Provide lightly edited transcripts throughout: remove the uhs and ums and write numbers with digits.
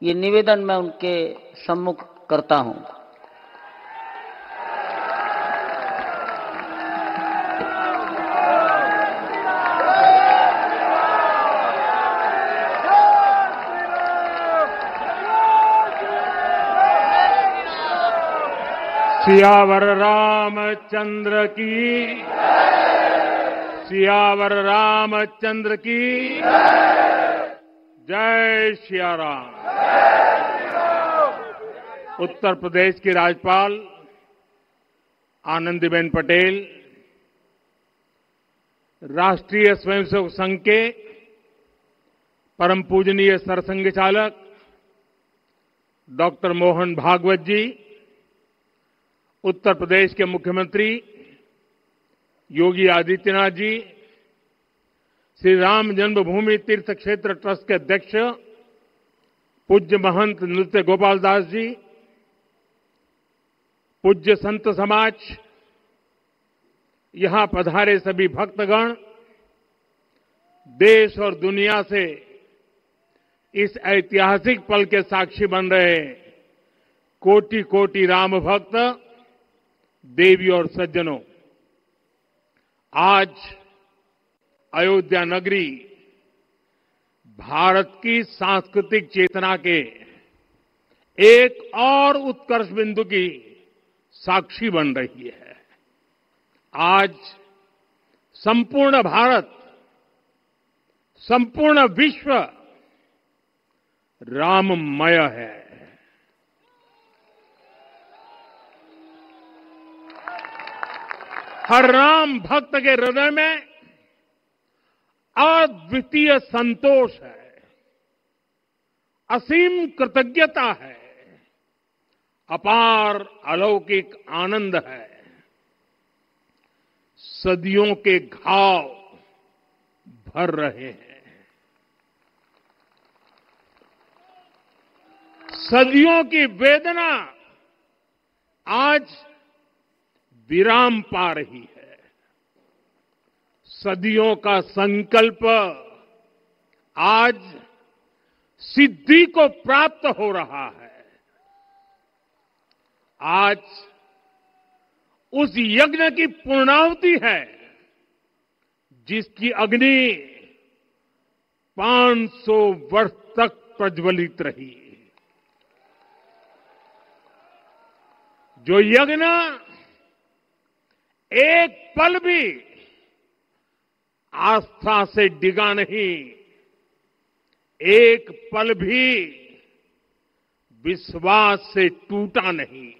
ये निवेदन मैं उनके सम्मुख करता हूं। सियावर रामचंद्र की, सियावर रामचंद्र की जय सिया राम। उत्तर प्रदेश की राज्यपाल आनंदीबेन पटेल, राष्ट्रीय स्वयंसेवक संघ के परम पूजनीय सरसंघ चालक डॉक्टर मोहन भागवत जी, उत्तर प्रदेश के मुख्यमंत्री योगी आदित्यनाथ जी, श्री राम जन्मभूमि तीर्थ क्षेत्र ट्रस्ट के अध्यक्ष पूज्य महंत नृत्य गोपाल दास जी, पूज्य संत समाज, यहां पधारे सभी भक्तगण, देश और दुनिया से इस ऐतिहासिक पल के साक्षी बन रहे कोटि कोटि राम भक्त, देवी और सज्जनों, आज अयोध्या नगरी भारत की सांस्कृतिक चेतना के एक और उत्कर्ष बिंदु की साक्षी बन रही है। आज संपूर्ण भारत, संपूर्ण विश्व राममय है। हर राम भक्त के हृदय में अद्वितीय संतोष है, असीम कृतज्ञता है, अपार अलौकिक आनंद है। सदियों के घाव भर रहे हैं, सदियों की वेदना आज विराम पा रही है। सदियों का संकल्प आज सिद्धि को प्राप्त हो रहा है। आज उस यज्ञ की पूर्णाहुति है जिसकी अग्नि 500 वर्ष तक प्रज्वलित रही। जो यज्ञ एक पल भी आस्था से डिगा नहीं, एक पल भी विश्वास से टूटा नहीं।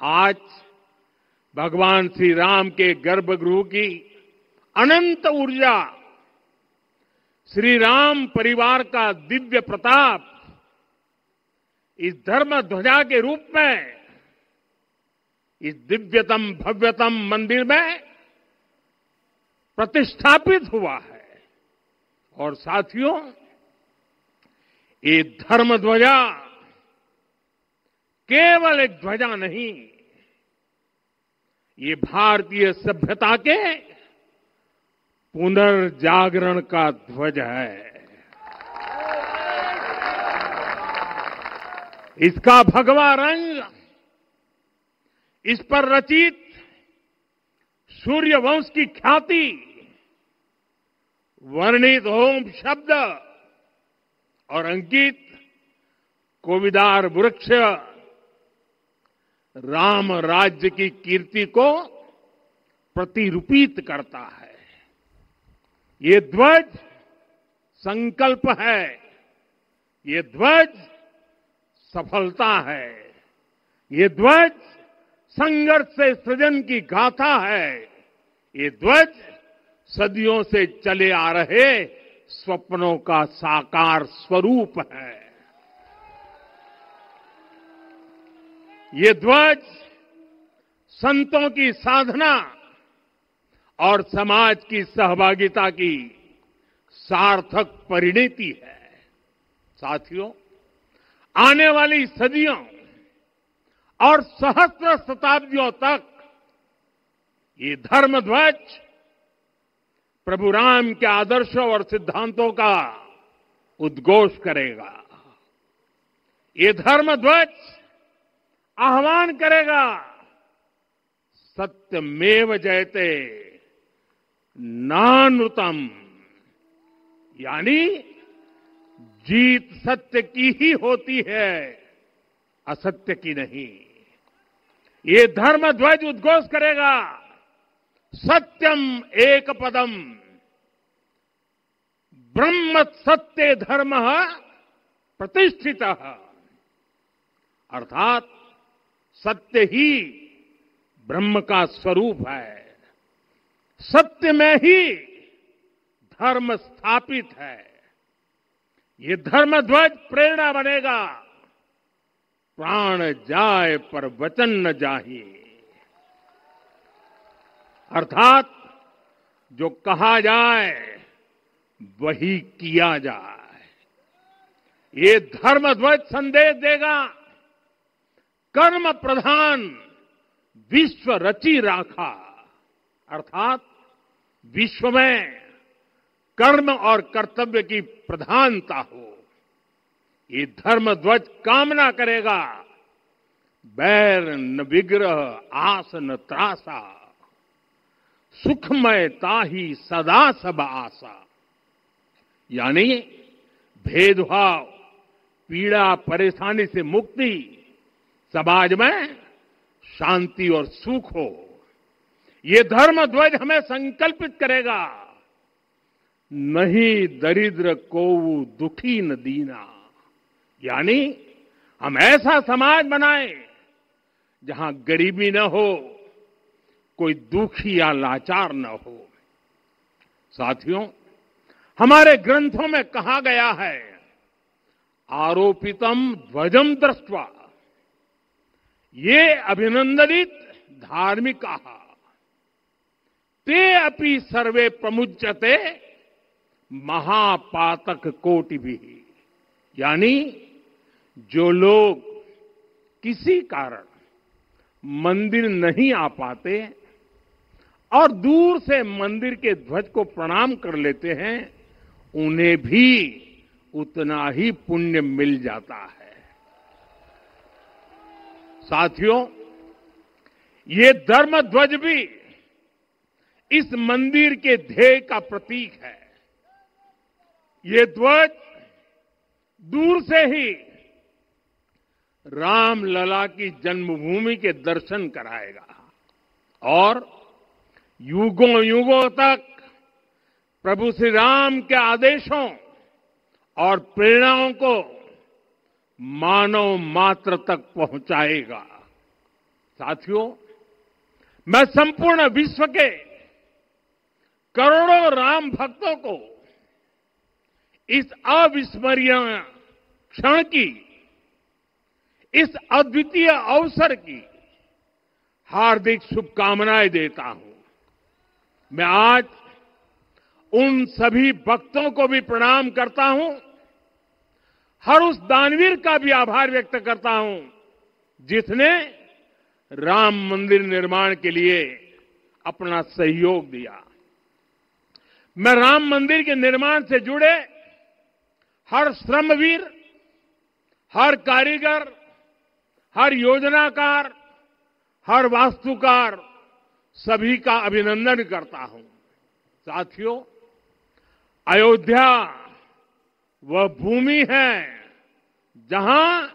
आज भगवान श्री राम के गर्भगृह की अनंत ऊर्जा, श्री राम परिवार का दिव्य प्रताप इस धर्म ध्वजा के रूप में इस दिव्यतम भव्यतम मंदिर में प्रतिष्ठापित हुआ है। और साथियों, ये धर्म ध्वजा केवल एक ध्वजा नहीं, ये भारतीय सभ्यता के पुनर्जागरण का ध्वज है। इसका भगवा रंग, इस पर रचित सूर्य वंश की ख्याति, वर्णित ओम शब्द और अंकित कोविदार वृक्ष राम राज्य की कीर्ति को प्रतिरूपित करता है। ये ध्वज संकल्प है, ये ध्वज सफलता है, ये ध्वज संघर्ष से सृजन की गाथा है, ये ध्वज सदियों से चले आ रहे स्वप्नों का साकार स्वरूप है। ये ध्वज संतों की साधना और समाज की सहभागिता की सार्थक परिणति है। साथियों, आने वाली सदियों और सहस्त्र शताब्दियों तक ये धर्म ध्वज प्रभु राम के आदर्शों और सिद्धांतों का उद्घोष करेगा। ये धर्म ध्वज आह्वान करेगा सत्यमेव जयते नानृतम, यानी जीत सत्य की ही होती है, असत्य की नहीं। ये धर्म ध्वज उद्घोष करेगा सत्यम एक पदम ब्रह्म सत्य धर्म प्रतिष्ठित, अर्थात सत्य ही ब्रह्म का स्वरूप है, सत्य में ही धर्म स्थापित है। ये धर्म ध्वज प्रेरणा बनेगा, प्राण जाए पर वचन न जाहि, अर्थात जो कहा जाए वही किया जाए। ये धर्म ध्वज संदेश देगा कर्म प्रधान विश्व रची राखा, अर्थात विश्व में कर्म और कर्तव्य की प्रधानता हो। ये धर्म ध्वज कामना करेगा बैर न विग्रह आस न त्रासा, सुखमय ताही सदा सब आशा, यानी भेदभाव पीड़ा परेशानी से मुक्ति, समाज में शांति और सुख हो। ये धर्म ध्वज हमें संकल्पित करेगा नहीं दरिद्र को दुखी न दीना, यानी हम ऐसा समाज बनाएं जहां गरीबी न हो, कोई दुखी या लाचार न हो। साथियों, हमारे ग्रंथों में कहा गया है आरोपितम ध्वजम दृष्ट्वा, ये अभिनंदनित धार्मिका ते अपि सर्वे प्रमुच्यते महापातक कोटि भी, यानी जो लोग किसी कारण मंदिर नहीं आ पाते और दूर से मंदिर के ध्वज को प्रणाम कर लेते हैं, उन्हें भी उतना ही पुण्य मिल जाता है। साथियों, ये धर्म ध्वज भी इस मंदिर के ध्येय का प्रतीक है। ये ध्वज दूर से ही राम लला की जन्मभूमि के दर्शन कराएगा और युगों युगों तक प्रभु श्री राम के आदेशों और प्रेरणाओं को मानव मात्र तक पहुंचाएगा। साथियों, मैं संपूर्ण विश्व के करोड़ों राम भक्तों को इस अविस्मरणीय क्षण की, इस अद्वितीय अवसर की हार्दिक शुभकामनाएं देता हूं। मैं आज उन सभी भक्तों को भी प्रणाम करता हूं, हर उस दानवीर का भी आभार व्यक्त करता हूं जिसने राम मंदिर निर्माण के लिए अपना सहयोग दिया। मैं राम मंदिर के निर्माण से जुड़े हर श्रमवीर, हर कारीगर, हर योजनाकार, हर वास्तुकार, सभी का अभिनंदन करता हूं। साथियों, अयोध्या वह भूमि है जहां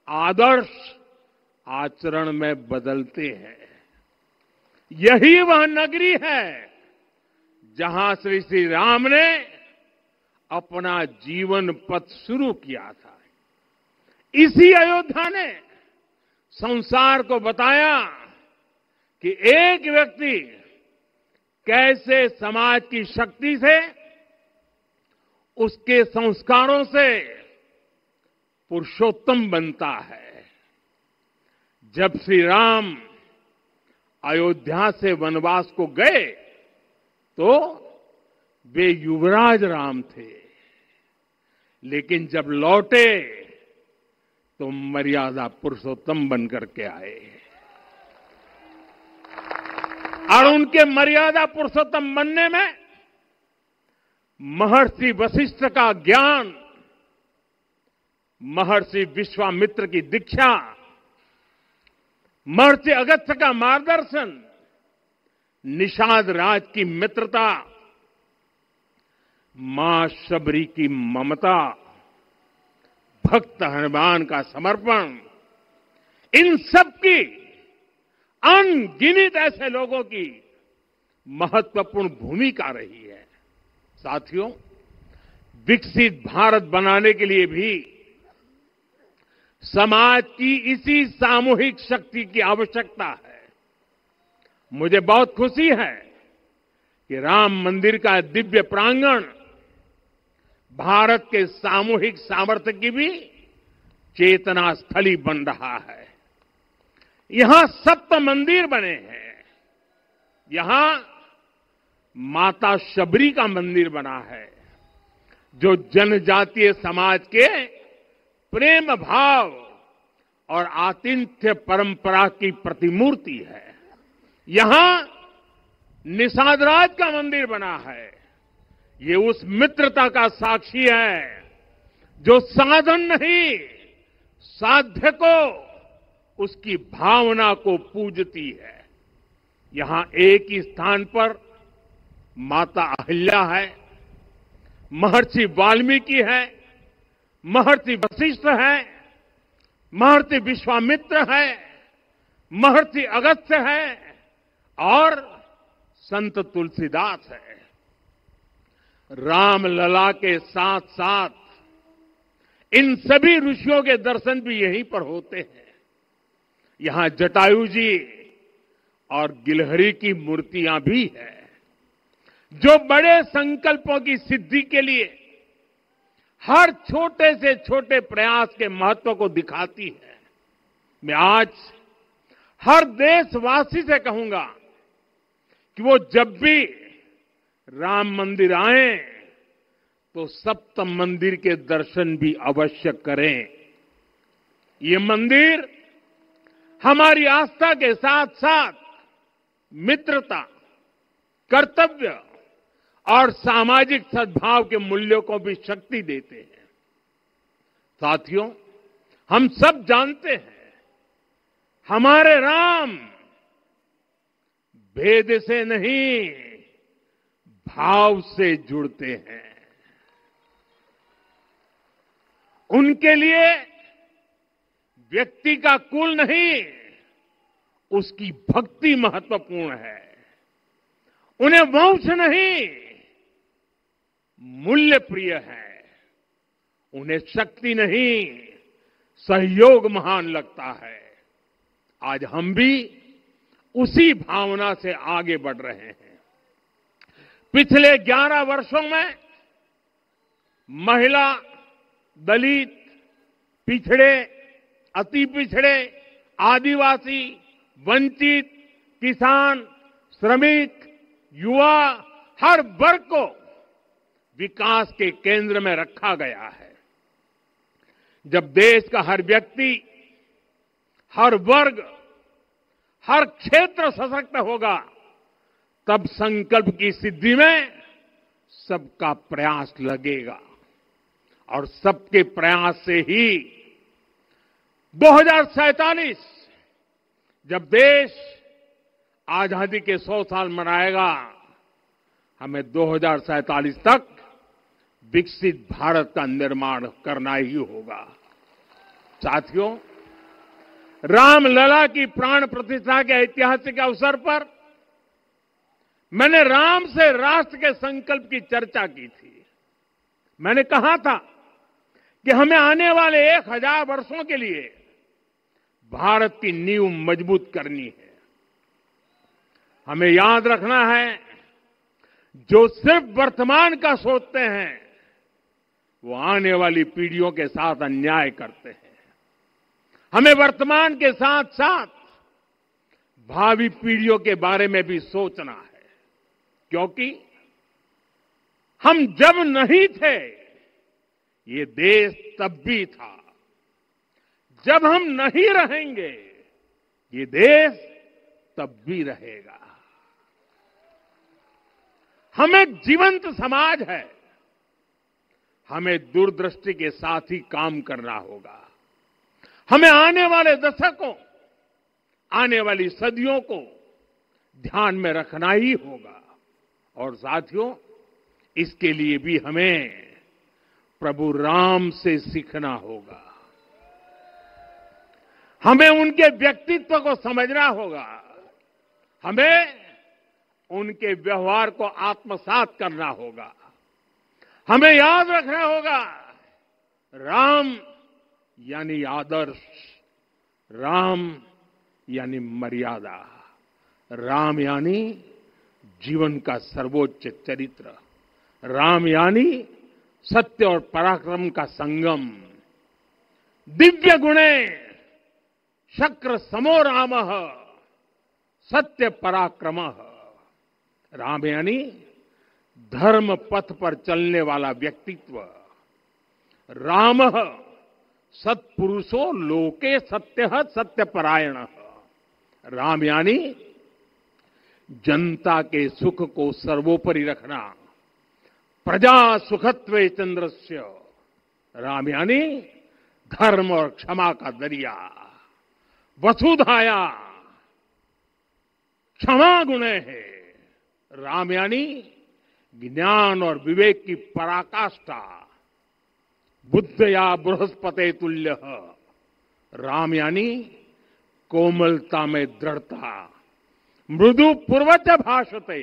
आदर्श आचरण में बदलते हैं। यही वह नगरी है जहां श्री श्री राम ने अपना जीवन पथ शुरू किया था। इसी अयोध्या ने संसार को बताया कि एक व्यक्ति कैसे समाज की शक्ति से, उसके संस्कारों से पुरुषोत्तम बनता है। जब श्री राम अयोध्या से वनवास को गए तो वे युवराज राम थे, लेकिन जब लौटे तो मर्यादा पुरुषोत्तम बनकर के आए और उनके मर्यादा पुरुषोत्तम बनने में महर्षि वशिष्ठ का ज्ञान महर्षि विश्वामित्र की दीक्षा, महर्षि अगस्त्य का मार्गदर्शन, निषाद राज की मित्रता, मां शबरी की ममता, भक्त हनुमान का समर्पण, इन सब की अनगिनत ऐसे लोगों की महत्वपूर्ण भूमिका रही है। साथियों, विकसित भारत बनाने के लिए भी समाज की इसी सामूहिक शक्ति की आवश्यकता है। मुझे बहुत खुशी है कि राम मंदिर का दिव्य प्रांगण भारत के सामूहिक सामर्थ्य की भी चेतना स्थली बन रहा है। यहां 7 मंदिर बने हैं। यहां माता शबरी का मंदिर बना है, जो जनजातीय समाज के प्रेम भाव और आतिथ्य परंपरा की प्रतिमूर्ति है। यहां निषादराज का मंदिर बना है। ये उस मित्रता का साक्षी है जो साधन नहीं, साध्य को, उसकी भावना को पूजती है। यहां एक ही स्थान पर माता अहिल्या है, महर्षि वाल्मीकि है, महर्षि वशिष्ठ है, महर्षि विश्वामित्र है, महर्षि अगस्त्य है और संत तुलसीदास है। रामलला के साथ साथ इन सभी ऋषियों के दर्शन भी यहीं पर होते हैं। यहां जटायु जी और गिलहरी की मूर्तियां भी है, जो बड़े संकल्पों की सिद्धि के लिए हर छोटे से छोटे प्रयास के महत्व को दिखाती है। मैं आज हर देशवासी से कहूंगा कि वो जब भी राम मंदिर आए तो सप्त मंदिर के दर्शन भी अवश्य करें। ये मंदिर हमारी आस्था के साथ साथ मित्रता, कर्तव्य और सामाजिक सद्भाव के मूल्यों को भी शक्ति देते हैं। साथियों, हम सब जानते हैं, हमारे राम भेद से नहीं, भाव से जुड़ते हैं। उनके लिए व्यक्ति का कुल नहीं, उसकी भक्ति महत्वपूर्ण है। उन्हें वंश नहीं, मूल्य प्रिय है। उन्हें शक्ति नहीं, सहयोग महान लगता है। आज हम भी उसी भावना से आगे बढ़ रहे हैं। पिछले 11 वर्षों में महिला, दलित, पिछड़े, अति पिछड़े, आदिवासी, वंचित, किसान, श्रमिक, युवा, हर वर्ग को विकास के केंद्र में रखा गया है। जब देश का हर व्यक्ति, हर वर्ग, हर क्षेत्र सशक्त होगा, तब संकल्प की सिद्धि में सबका प्रयास लगेगा और सबके प्रयास से ही 2047 जब देश आजादी के 100 साल मनाएगा, हमें 2047 तक विकसित भारत का निर्माण करना ही होगा। साथियों, रामलला की प्राण प्रतिष्ठा के ऐतिहासिक अवसर पर मैंने राम से राष्ट्र के संकल्प की चर्चा की थी। मैंने कहा था कि हमें आने वाले 1000 वर्षों के लिए भारत की नींव मजबूत करनी है। हमें याद रखना है, जो सिर्फ वर्तमान का सोचते हैं, वो आने वाली पीढ़ियों के साथ अन्याय करते हैं। हमें वर्तमान के साथ साथ भावी पीढ़ियों के बारे में भी सोचना है, क्योंकि हम जब नहीं थे, ये देश तब भी था। जब हम नहीं रहेंगे, ये देश तब भी रहेगा। हम एक जीवंत समाज है। हमें दूरदृष्टि के साथ ही काम करना होगा। हमें आने वाले दशकों, आने वाली सदियों को ध्यान में रखना ही होगा। और साथियों, इसके लिए भी हमें प्रभु राम से सीखना होगा। हमें उनके व्यक्तित्व को समझना होगा। हमें उनके व्यवहार को आत्मसात करना होगा। हमें याद रखना होगा, राम यानी आदर्श, राम यानी मर्यादा, राम यानी जीवन का सर्वोच्च चरित्र, राम यानी सत्य और पराक्रम का संगम। दिव्य गुणे शक्र समो रामः सत्य पराक्रमः। राम यानी धर्म पथ पर चलने वाला व्यक्तित्व। रामः सत्पुरुषो लोके सत्यः सत्यपरायणः। राम यानी जनता के सुख को सर्वोपरि रखना, प्रजा सुखत्वे चंद्रस्य। राम यानी धर्म और क्षमा का दरिया। वसुधाया क्षमा गुणे है। राम यानी ज्ञान और विवेक की पराकाष्ठा। बुद्ध या बृहस्पति तुल्य। राम यानी कोमलता में दृढ़ता। मृदु पूर्वज भाषते।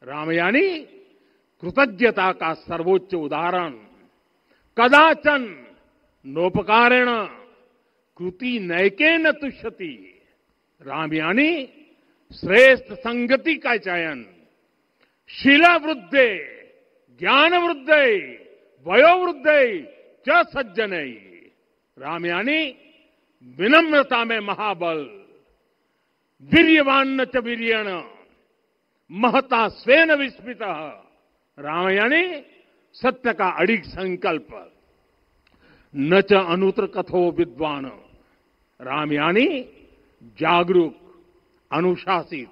राम यानी कृतज्ञता का सर्वोच्च उदाहरण। कदाचन नोपकारेण कृति नैकेन तुष्यति। राम यानी श्रेष्ठ संगति का चयन। शीला वृद्धे ज्ञान वृद्धे वयोवृद्धे च सज्जनै। राम यानी विनम्रता में महाबल। वीर्यवान च वीर्येण महता स्वेन विस्मितः। राम यानी सत्य का अडिग संकल्प। न च अनुत्र कथो विद्वान। राम यानी जागरूक, अनुशासित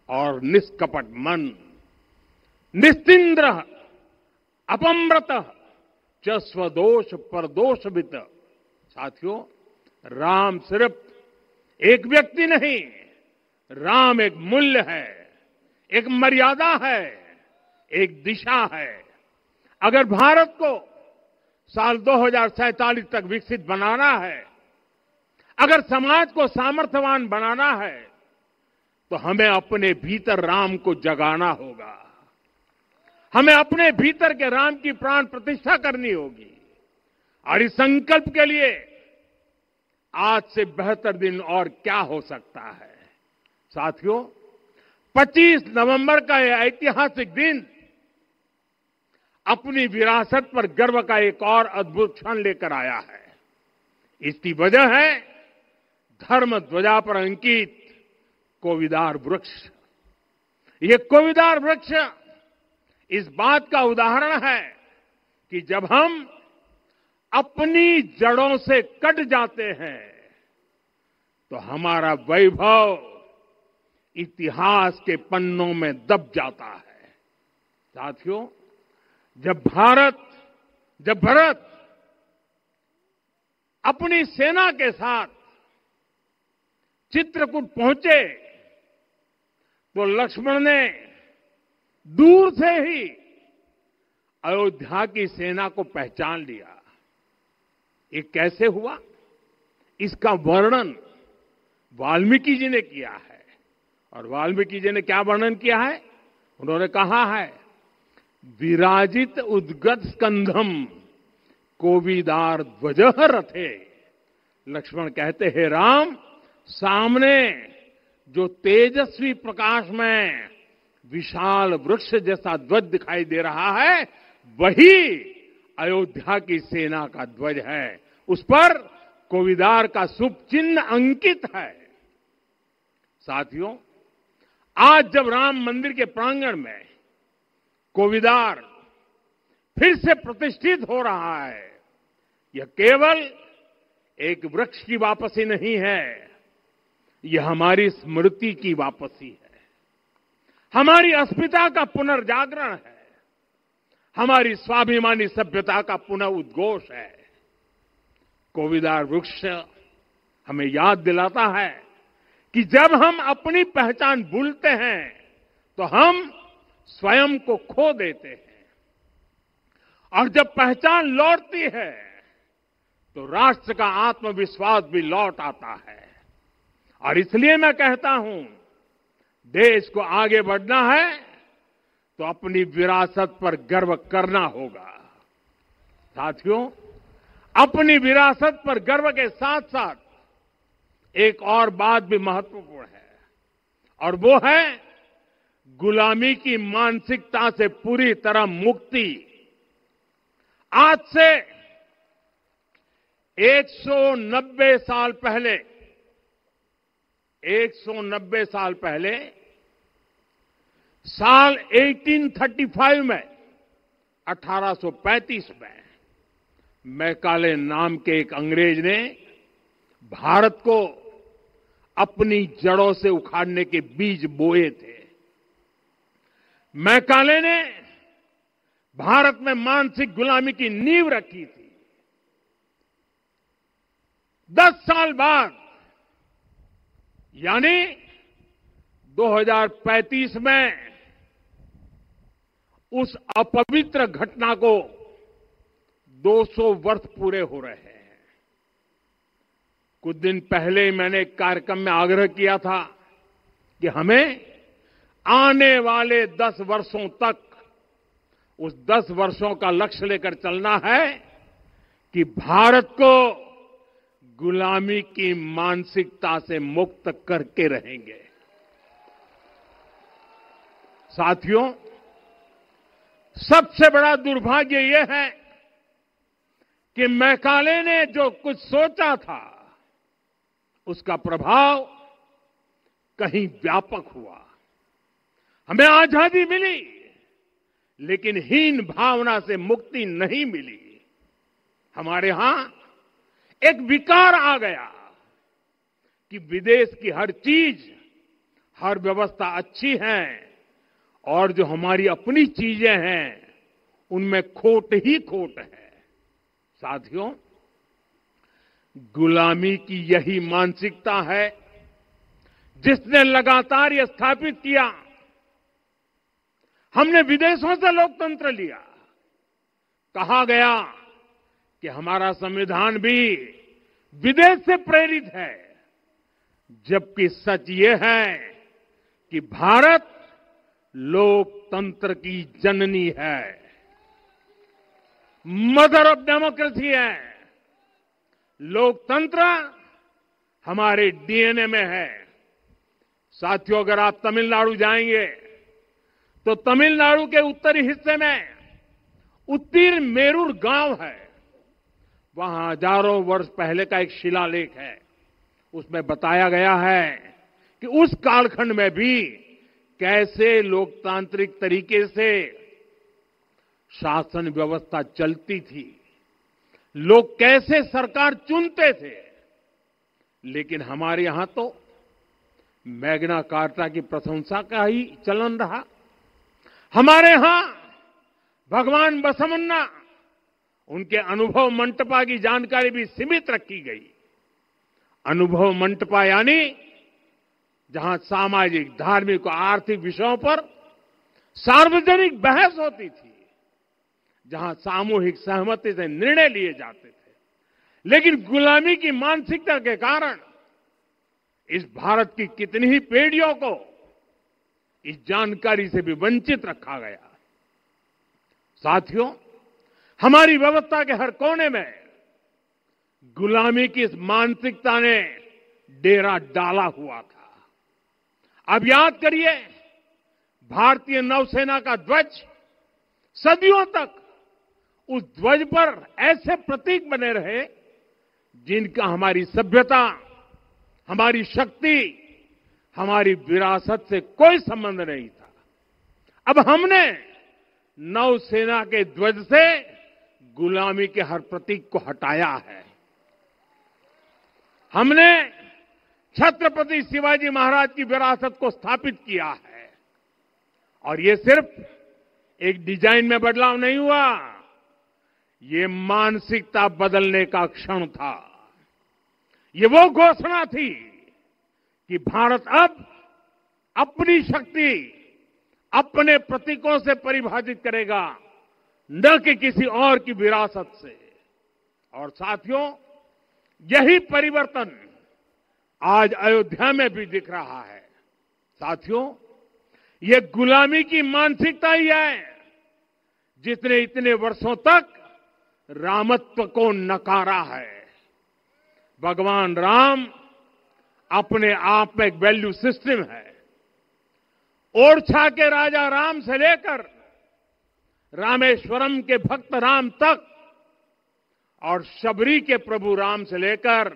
और निष्कपट मन। निस्तिंद्र अपम्रत च स्वदोष परदोषवित। साथियों, राम सिर्फ एक व्यक्ति नहीं, राम एक मूल्य है, एक मर्यादा है, एक दिशा है। अगर भारत को साल 2047 तक विकसित बनाना है, अगर समाज को सामर्थ्यवान बनाना है, तो हमें अपने भीतर राम को जगाना होगा। हमें अपने भीतर के राम की प्राण प्रतिष्ठा करनी होगी। और इस संकल्प के लिए आज से बेहतर दिन और क्या हो सकता है। साथियों, 25 नवंबर का यह ऐतिहासिक दिन अपनी विरासत पर गर्व का एक और अद्भुत क्षण लेकर आया है। इसकी वजह है धर्म ध्वजा पर अंकित कोविदार वृक्ष। ये कोविदार वृक्ष इस बात का उदाहरण है कि जब हम अपनी जड़ों से कट जाते हैं तो हमारा वैभव इतिहास के पन्नों में दब जाता है। साथियों, जब भरत अपनी सेना के साथ चित्रकूट पहुंचे तो लक्ष्मण ने दूर से ही अयोध्या की सेना को पहचान लिया। ये कैसे हुआ? इसका वर्णन वाल्मीकि जी ने किया है। और वाल्मीकि जी ने क्या वर्णन किया है? उन्होंने कहा है, विराजित उद्गत स्कंधम कोविदार ध्वजः रथे। लक्ष्मण कहते हैं, राम, सामने जो तेजस्वी प्रकाश में विशाल वृक्ष जैसा ध्वज दिखाई दे रहा है, वही अयोध्या की सेना का ध्वज है। उस पर कोविदार का शुभ चिन्ह अंकित है। साथियों, आज जब राम मंदिर के प्रांगण में कोविदार फिर से प्रतिष्ठित हो रहा है, यह केवल एक वृक्ष की वापसी नहीं है, यह हमारी स्मृति की वापसी है, हमारी अस्मिता का पुनर्जागरण है, हमारी स्वाभिमानी सभ्यता का पुनः उद्घोष है। कोविदार वृक्ष हमें याद दिलाता है कि जब हम अपनी पहचान भूलते हैं तो हम स्वयं को खो देते हैं, और जब पहचान लौटती है तो राष्ट्र का आत्मविश्वास भी लौट आता है। और इसलिए मैं कहता हूं, देश को आगे बढ़ना है तो अपनी विरासत पर गर्व करना होगा। साथियों, अपनी विरासत पर गर्व के साथ साथ एक और बात भी महत्वपूर्ण है, और वो है गुलामी की मानसिकता से पूरी तरह मुक्ति। आज से 190 साल पहले साल 1835 में 1835 में मैकाले नाम के एक अंग्रेज ने भारत को अपनी जड़ों से उखाड़ने के बीज बोए थे। मैकाले ने भारत में मानसिक गुलामी की नींव रखी थी। 10 साल बाद यानी 2035 में उस अपवित्र घटना को 200 वर्ष पूरे हो रहे हैं। कुछ दिन पहले मैंने एक कार्यक्रम में आग्रह किया था कि हमें आने वाले 10 वर्षों तक उस 10 वर्षों का लक्ष्य लेकर चलना है कि भारत को गुलामी की मानसिकता से मुक्त करके रहेंगे। साथियों, सबसे बड़ा दुर्भाग्य यह है कि मैकाले ने जो कुछ सोचा था उसका प्रभाव कहीं व्यापक हुआ। हमें आजादी मिली, लेकिन हीन भावना से मुक्ति नहीं मिली। हमारे यहां एक विकार आ गया कि विदेश की हर चीज, हर व्यवस्था अच्छी है और जो हमारी अपनी चीजें हैं उनमें खोट ही खोट है। साथियों, गुलामी की यही मानसिकता है जिसने लगातार यह स्थापित किया। हमने विदेशों से लोकतंत्र लिया। कहा गया कि हमारा संविधान भी विदेश से प्रेरित है, जबकि सच ये है कि भारत लोकतंत्र की जननी है, मदर ऑफ डेमोक्रेसी है। लोकतंत्र हमारे डीएनए में है। साथियों, अगर आप तमिलनाडु जाएंगे तो तमिलनाडु के उत्तरी हिस्से में उत्तीर मेरूर गांव है। वहां हजारों वर्ष पहले का एक शिलालेख है। उसमें बताया गया है कि उस कालखंड में भी कैसे लोकतांत्रिक तरीके से शासन व्यवस्था चलती थी, लोग कैसे सरकार चुनते थे। लेकिन हमारे यहां तो मैग्ना कार्टा की प्रशंसा का ही चलन रहा। हमारे यहां भगवान बसवन्ना, उनके अनुभव मंटपा की जानकारी भी सीमित रखी गई। अनुभव मंटपा यानी जहां सामाजिक, धार्मिक और आर्थिक विषयों पर सार्वजनिक बहस होती थी, जहां सामूहिक सहमति से निर्णय लिए जाते थे। लेकिन गुलामी की मानसिकता के कारण इस भारत की कितनी ही पीढ़ियों को इस जानकारी से भी वंचित रखा गया। साथियों, हमारी व्यवस्था के हर कोने में गुलामी की इस मानसिकता ने डेरा डाला हुआ था। अब याद करिए, भारतीय नौसेना का ध्वज सदियों तक उस ध्वज पर ऐसे प्रतीक बने रहे जिनका हमारी सभ्यता, हमारी शक्ति, हमारी विरासत से कोई संबंध नहीं था। अब हमने नौसेना के ध्वज से गुलामी के हर प्रतीक को हटाया है। हमने छत्रपति शिवाजी महाराज की विरासत को स्थापित किया है, और ये सिर्फ एक डिजाइन में बदलाव नहीं हुआ, ये मानसिकता बदलने का क्षण था। ये वो घोषणा थी कि भारत अब अपनी शक्ति अपने प्रतीकों से परिभाषित करेगा, न कि किसी और की विरासत से। और साथियों, यही परिवर्तन आज अयोध्या में भी दिख रहा है। साथियों, ये गुलामी की मानसिकता ही है जिसने इतने वर्षों तक रामत्व को नकारा है। भगवान राम अपने आप में एक वैल्यू सिस्टम है। ओरछा के राजा राम से लेकर रामेश्वरम के भक्त राम तक और शबरी के प्रभु राम से लेकर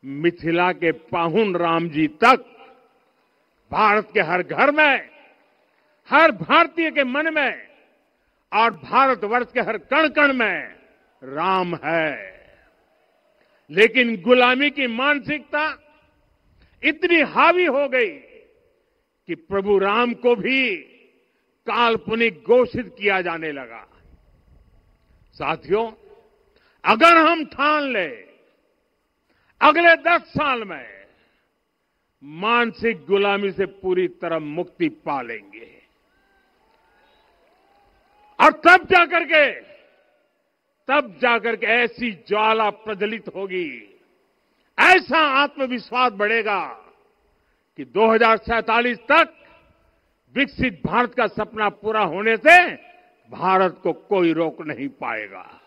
मिथिला के पाहुन राम जी तक, भारत के हर घर में, हर भारतीय के मन में और भारतवर्ष के हर कण कण में राम है। लेकिन गुलामी की मानसिकता इतनी हावी हो गई कि प्रभु राम को भी काल्पनिक घोषित किया जाने लगा। साथियों, अगर हम ठान ले अगले 10 साल में मानसिक गुलामी से पूरी तरह मुक्ति पा लेंगे, और तब जाकर के ऐसी ज्वाला प्रज्वलित होगी, ऐसा आत्मविश्वास बढ़ेगा कि 2047 तक विकसित भारत का सपना पूरा होने से भारत को कोई रोक नहीं पाएगा।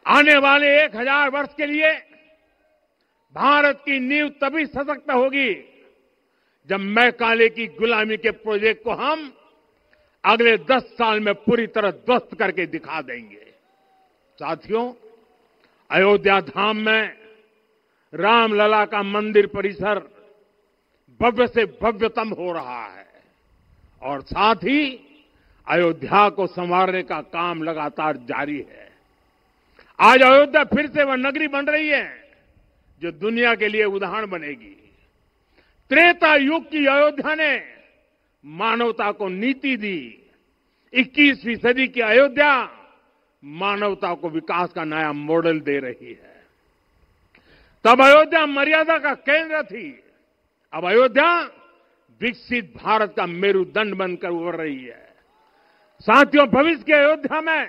आने वाले 1000 वर्ष के लिए भारत की नींव तभी सशक्त होगी जब मैकाले की गुलामी के प्रोजेक्ट को हम अगले 10 साल में पूरी तरह ध्वस्त करके दिखा देंगे। साथियों, अयोध्या धाम में रामलला का मंदिर परिसर भव्य से भव्यतम हो रहा है और साथ ही अयोध्या को संवारने का काम लगातार जारी है। आज अयोध्या फिर से वह नगरी बन रही है जो दुनिया के लिए उदाहरण बनेगी। त्रेता युग की अयोध्या ने मानवता को नीति दी। 21वीं सदी की अयोध्या मानवता को विकास का नया मॉडल दे रही है। तब अयोध्या मर्यादा का केंद्र थी, अब अयोध्या विकसित भारत का मेरुदंड बनकर उभर रही है। साथियों, भविष्य की अयोध्या में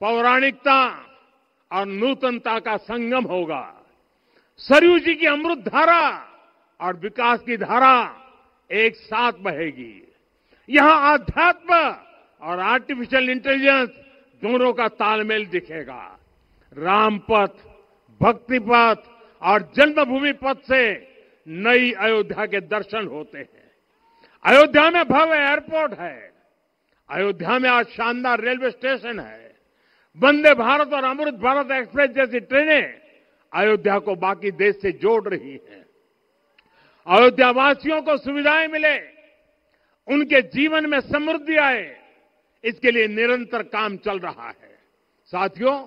पौराणिकता और नूतनता का संगम होगा। सरयू जी की अमृत धारा और विकास की धारा एक साथ बहेगी। यहां आध्यात्म और आर्टिफिशियल इंटेलिजेंस दोनों का तालमेल दिखेगा। राम पथ, भक्ति पथ और जन्मभूमि पथ से नई अयोध्या के दर्शन होते हैं। अयोध्या में भव्य एयरपोर्ट है। अयोध्या में आज शानदार रेलवे स्टेशन है। वंदे भारत और अमृत भारत एक्सप्रेस जैसी ट्रेनें अयोध्या को बाकी देश से जोड़ रही हैं। अयोध्या वासियों को सुविधाएं मिले, उनके जीवन में समृद्धि आए, इसके लिए निरंतर काम चल रहा है। साथियों,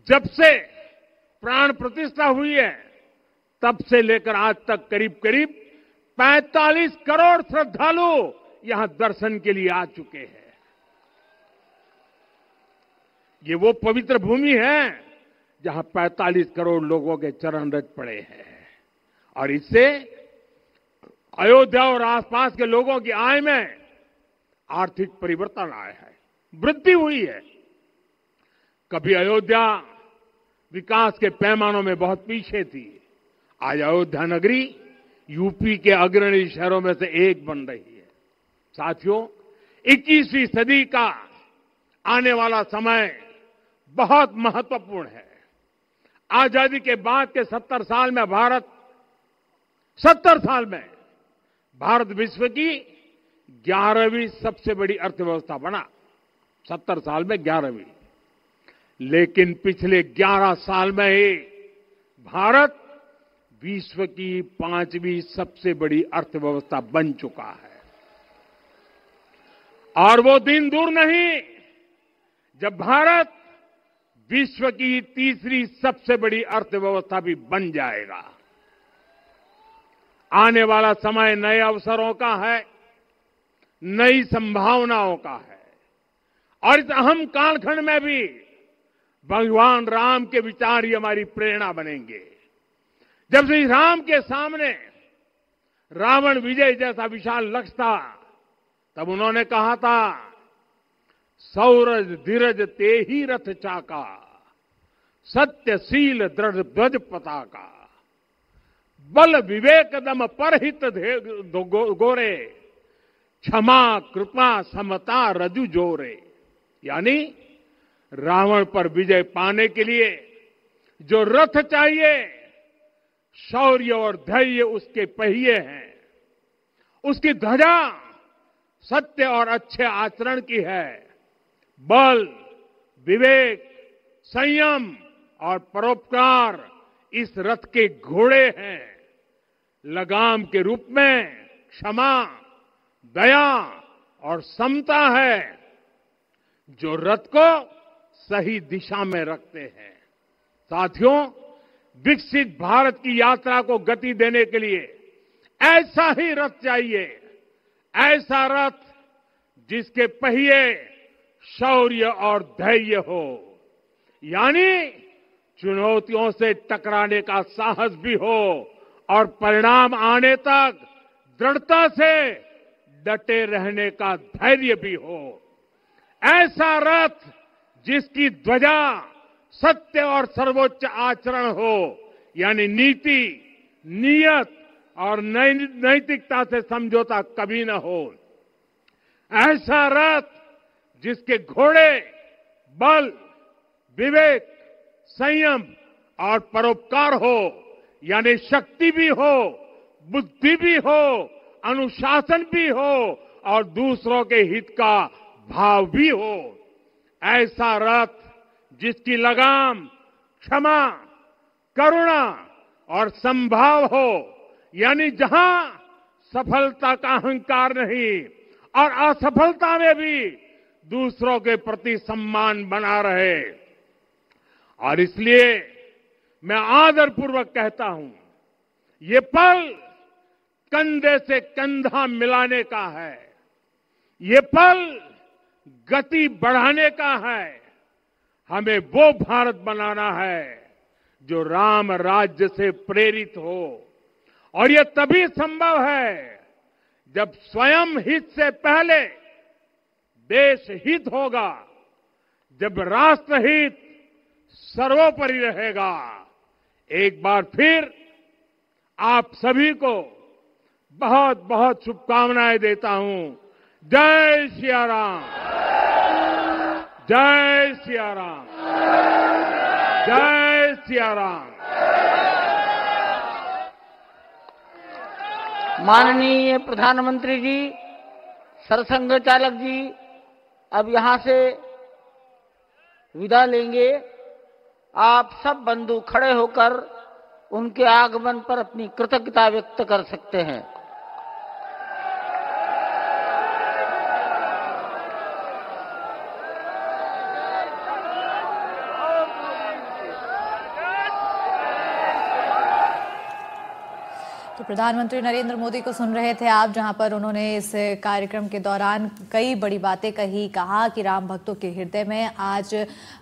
जब से प्राण प्रतिष्ठा हुई है तब से लेकर आज तक करीब 45 करोड़ श्रद्धालु यहां दर्शन के लिए आ चुके हैं। ये वो पवित्र भूमि है जहां 45 करोड़ लोगों के चरण रज पड़े हैं और इससे अयोध्या और आसपास के लोगों की आय में आर्थिक परिवर्तन आया है, वृद्धि हुई है। कभी अयोध्या विकास के पैमानों में बहुत पीछे थी, आज अयोध्या नगरी यूपी के अग्रणी शहरों में से एक बन रही है। साथियों, 21वीं सदी का आने वाला समय बहुत महत्वपूर्ण है। आजादी के बाद के 70 साल में भारत विश्व की 11वीं सबसे बड़ी अर्थव्यवस्था बना। 70 साल में 11वीं। लेकिन पिछले 11 साल में ही भारत विश्व की 5वीं सबसे बड़ी अर्थव्यवस्था बन चुका है। और वो दिन दूर नहीं जब भारत विश्व की 3री सबसे बड़ी अर्थव्यवस्था भी बन जाएगा। आने वाला समय नए अवसरों का है, नई संभावनाओं का है। और इस अहम कालखंड में भी भगवान राम के विचार ही हमारी प्रेरणा बनेंगे। जब श्री राम के सामने रावण विजय जैसा विशाल लक्ष्य था, तब उन्होंने कहा था, सौरज धीरज ते ही रथ चाका, सत्यशील दृढ़ ध्वज पताका, बल विवेक दम परहित गोरे, क्षमा कृपा समता रजु जोरे। यानी रावण पर विजय पाने के लिए जो रथ चाहिए, शौर्य और धैर्य उसके पहिए हैं, उसकी ध्वजा सत्य और अच्छे आचरण की है, बल विवेक संयम और परोपकार इस रथ के घोड़े हैं, लगाम के रूप में क्षमा दया और समता है जो रथ को सही दिशा में रखते हैं। साथियों, विकसित भारत की यात्रा को गति देने के लिए ऐसा ही रथ चाहिए, ऐसा रथ जिसके पहिए शौर्य और धैर्य हो, यानी चुनौतियों से टकराने का साहस भी हो और परिणाम आने तक दृढ़ता से डटे रहने का धैर्य भी हो। ऐसा रथ जिसकी ध्वजा सत्य और सर्वोच्च आचरण हो, यानी नीति नियत और नैतिकता से समझौता कभी न हो। ऐसा रथ जिसके घोड़े बल विवेक संयम और परोपकार हो, यानी शक्ति भी हो बुद्धि भी हो अनुशासन भी हो और दूसरों के हित का भाव भी हो। ऐसा रथ जिसकी लगाम क्षमा करुणा और संभाव हो, यानी जहां सफलता का अहंकार नहीं और असफलता में भी दूसरों के प्रति सम्मान बना रहे। और इसलिए मैं आदरपूर्वक कहता हूं, ये पल कंधे से कंधा मिलाने का है, ये पल गति बढ़ाने का है। हमें वो भारत बनाना है जो राम राज्य से प्रेरित हो, और ये तभी संभव है जब स्वयं हित से पहले देश हित होगा, जब राष्ट्र हित सर्वोपरि रहेगा। एक बार फिर आप सभी को बहुत बहुत शुभकामनाएं देता हूं। जय सिया राम, जय सिया राम, जय सिया राम। माननीय प्रधानमंत्री जी, सरसंघ चालक जी अब यहां से विदा लेंगे। आप सब बंधु खड़े होकर उनके आगमन पर अपनी कृतज्ञता व्यक्त कर सकते हैं। तो प्रधानमंत्री नरेंद्र मोदी को सुन रहे थे आप, जहां पर उन्होंने इस कार्यक्रम के दौरान कई बड़ी बातें कही। कहा कि राम भक्तों के हृदय में आज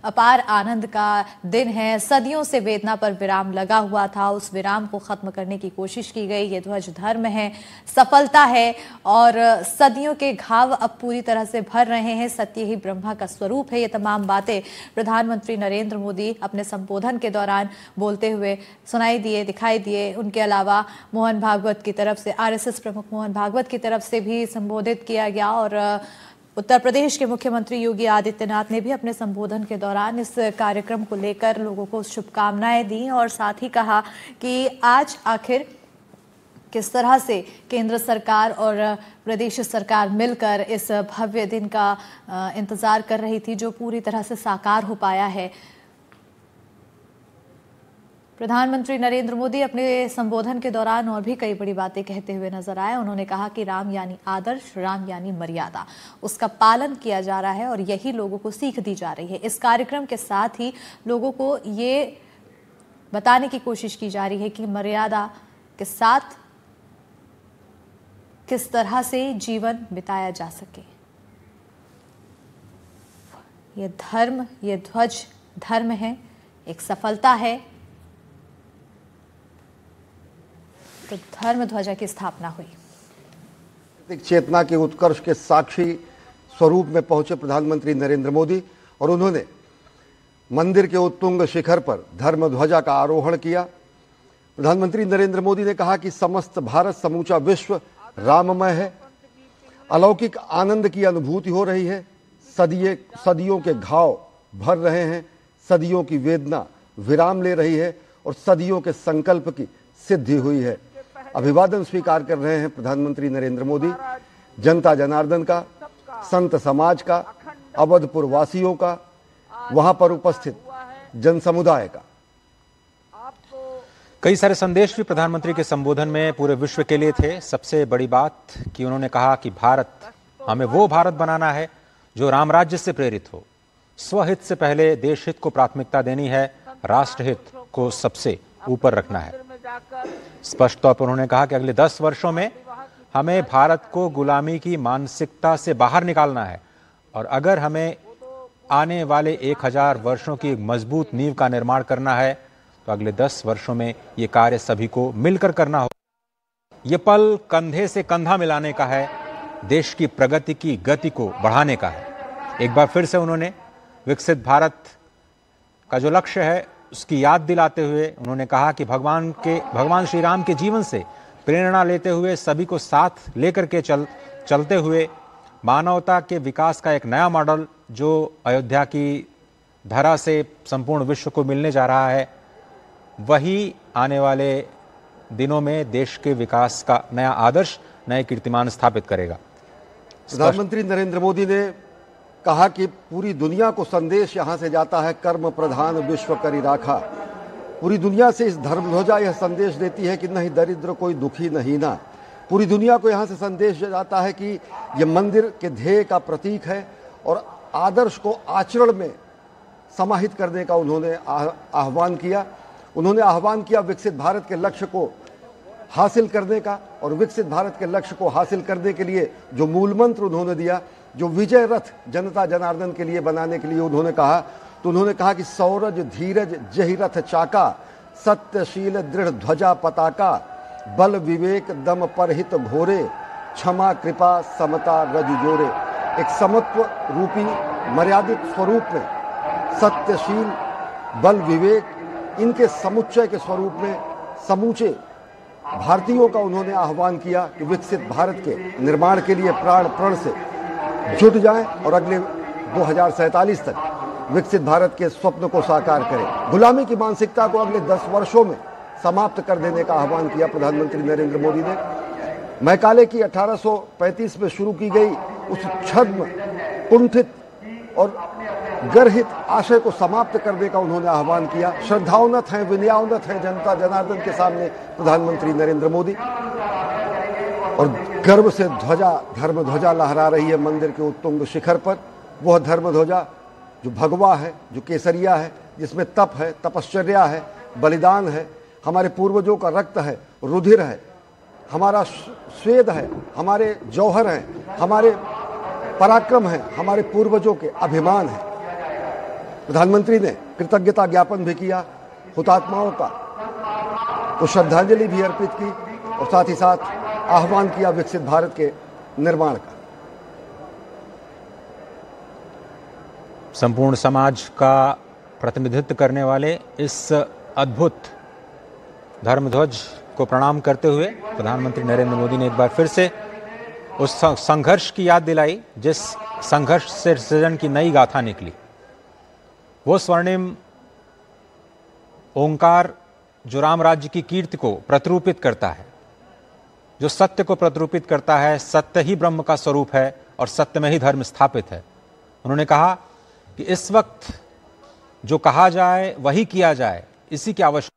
अपार आनंद का दिन है। सदियों से वेदना पर विराम लगा हुआ था, उस विराम को खत्म करने की कोशिश की गई। ये ध्वज धर्म है, सफलता है और सदियों के घाव अब पूरी तरह से भर रहे हैं। सत्य ही ब्रह्मा का स्वरूप है। ये तमाम बातें प्रधानमंत्री नरेंद्र मोदी अपने संबोधन के दौरान बोलते हुए सुनाई दिए, दिखाई दिए। उनके अलावा मोहन भागवत की तरफ से, आरएसएस प्रमुख मोहन भागवत की तरफ से भी संबोधित किया गया और उत्तर प्रदेश के मुख्यमंत्री योगी आदित्यनाथ ने भी अपने संबोधन के दौरान इस कार्यक्रम को लेकर लोगों को शुभकामनाएं दी और साथ ही कहा कि आज आखिर किस तरह से केंद्र सरकार और प्रदेश सरकार मिलकर इस भव्य दिन का इंतजार कर रही थी, जो पूरी तरह से साकार हो पाया है। प्रधानमंत्री नरेंद्र मोदी अपने संबोधन के दौरान और भी कई बड़ी बातें कहते हुए नजर आए। उन्होंने कहा कि राम यानी आदर्श, राम यानी मर्यादा, उसका पालन किया जा रहा है और यही लोगों को सीख दी जा रही है। इस कार्यक्रम के साथ ही लोगों को ये बताने की कोशिश की जा रही है कि मर्यादा के साथ किस तरह से जीवन बिताया जा सके। ये धर्म, ये ध्वज धर्म है, एक सफलता है। तो धर्म ध्वजा की स्थापना हुई। चेतना के उत्कर्ष के साक्षी स्वरूप में पहुंचे प्रधानमंत्री नरेंद्र मोदी और उन्होंने मंदिर के उत्तुंग शिखर पर धर्म ध्वजा का आरोहण किया। प्रधानमंत्री नरेंद्र मोदी ने कहा कि समस्त भारत, समूचा विश्व राममय है। अलौकिक आनंद की अनुभूति हो रही है। सदियों के घाव भर रहे हैं, सदियों की वेदना विराम ले रही है और सदियों के संकल्प की सिद्धि हुई है। अभिवादन स्वीकार कर रहे हैं प्रधानमंत्री नरेंद्र मोदी जनता जनार्दन का, संत समाज का, अवधपुर वासियों का, वहां पर उपस्थित जन समुदाय का। कई सारे संदेश भी प्रधानमंत्री के संबोधन में पूरे विश्व के लिए थे। सबसे बड़ी बात कि उन्होंने कहा कि भारत, हमें वो भारत बनाना है जो राम राज्य से प्रेरित हो। स्वहित से पहले देश हित को प्राथमिकता देनी है, राष्ट्रहित को सबसे ऊपर रखना है। स्पष्ट तौर पर उन्होंने कहा कि अगले 10 वर्षों में हमें भारत को गुलामी की मानसिकता से बाहर निकालना है और अगर हमें आने वाले 1000 वर्षों की एक मजबूत नींव का निर्माण करना है तो अगले 10 वर्षों में ये कार्य सभी को मिलकर करना हो। ये पल कंधे से कंधा मिलाने का है, देश की प्रगति की गति को बढ़ाने का है। एक बार फिर से उन्होंने विकसित भारत का जो लक्ष्य है उसकी याद दिलाते हुए उन्होंने कहा कि भगवान श्री राम के जीवन से प्रेरणा लेते हुए, सभी को साथ लेकर के चलते हुए मानवता के विकास का एक नया मॉडल जो अयोध्या की धरा से संपूर्ण विश्व को मिलने जा रहा है, वही आने वाले दिनों में देश के विकास का नया आदर्श, नए कीर्तिमान स्थापित करेगा। प्रधानमंत्री नरेंद्र मोदी ने कहा कि पूरी दुनिया को संदेश यहां से जाता है, कर्म प्रधान विश्व करी राखा। पूरी दुनिया से इस धर्म ध्वजा यह संदेश देती है कि नहीं दरिद्र कोई दुखी नहीं ना। पूरी दुनिया को यहां से संदेश जाता है कि यह मंदिर के ध्येय का प्रतीक है और आदर्श को आचरण में समाहित करने का उन्होंने आह्वान किया। उन्होंने आह्वान किया विकसित भारत के लक्ष्य को हासिल करने का और विकसित भारत के लक्ष्य को हासिल करने के लिए जो मूल मंत्र उन्होंने दिया, जो विजय रथ जनता जनार्दन के लिए बनाने के लिए उन्होंने कहा, तो उन्होंने कहा कि सौरज धीरज जहि रथ चाका, सत्यशील दृढ़ ध्वजा पताका, बल विवेक दम परहित घोरे, क्षमा कृपा समता रज जोरे। एक समत्व रूपी मर्यादित स्वरूप में सत्यशील, बल विवेक, इनके समुच्चय के स्वरूप में समूचे भारतीयों का उन्होंने आह्वान किया कि विकसित भारत के निर्माण के लिए प्राण प्रण से जुट जाएं और अगले 2047 तक विकसित भारत के स्वप्न को साकार करें। गुलामी की मानसिकता को अगले 10 वर्षों में समाप्त कर देने का आह्वान किया प्रधानमंत्री नरेंद्र मोदी ने। मैकाले की 1835 में शुरू की गई उस छद्म, कुंठित और गर्हित आशय को समाप्त करने का उन्होंने आह्वान किया। श्रद्धाउन्नत हैं, विनयाउन्नत हैं जनता जनार्दन के सामने प्रधानमंत्री नरेंद्र मोदी और गर्व से धर्म ध्वजा लहरा रही है मंदिर के उत्तुंग शिखर पर। वह धर्म ध्वजा जो भगवा है, जो केसरिया है, जिसमें तप है, तपश्चर्या है, बलिदान है, हमारे पूर्वजों का रक्त है, रुधिर है, हमारा स्वेद है, हमारे जौहर हैं, हमारे पराक्रम है, हमारे पूर्वजों के अभिमान है। प्रधानमंत्री ने कृतज्ञता ज्ञापन भी किया, हुतात्माओं का को श्रद्धांजलि भी अर्पित की और साथ ही साथ आह्वान किया विकसित भारत के निर्माण का। संपूर्ण समाज का प्रतिनिधित्व करने वाले इस अद्भुत धर्मध्वज को प्रणाम करते हुए प्रधानमंत्री नरेंद्र मोदी ने एक बार फिर से उस संघर्ष की याद दिलाई जिस संघर्ष से सृजन की नई गाथा निकली। वो स्वर्णिम ओंकार जो राम राज्य की कीर्ति को प्रतिरूपित करता है, जो सत्य को प्रतिरूपित करता है। सत्य ही ब्रह्म का स्वरूप है और सत्य में ही धर्म स्थापित है। उन्होंने कहा कि इस वक्त जो कहा जाए वही किया जाए, इसी की आवश्यकता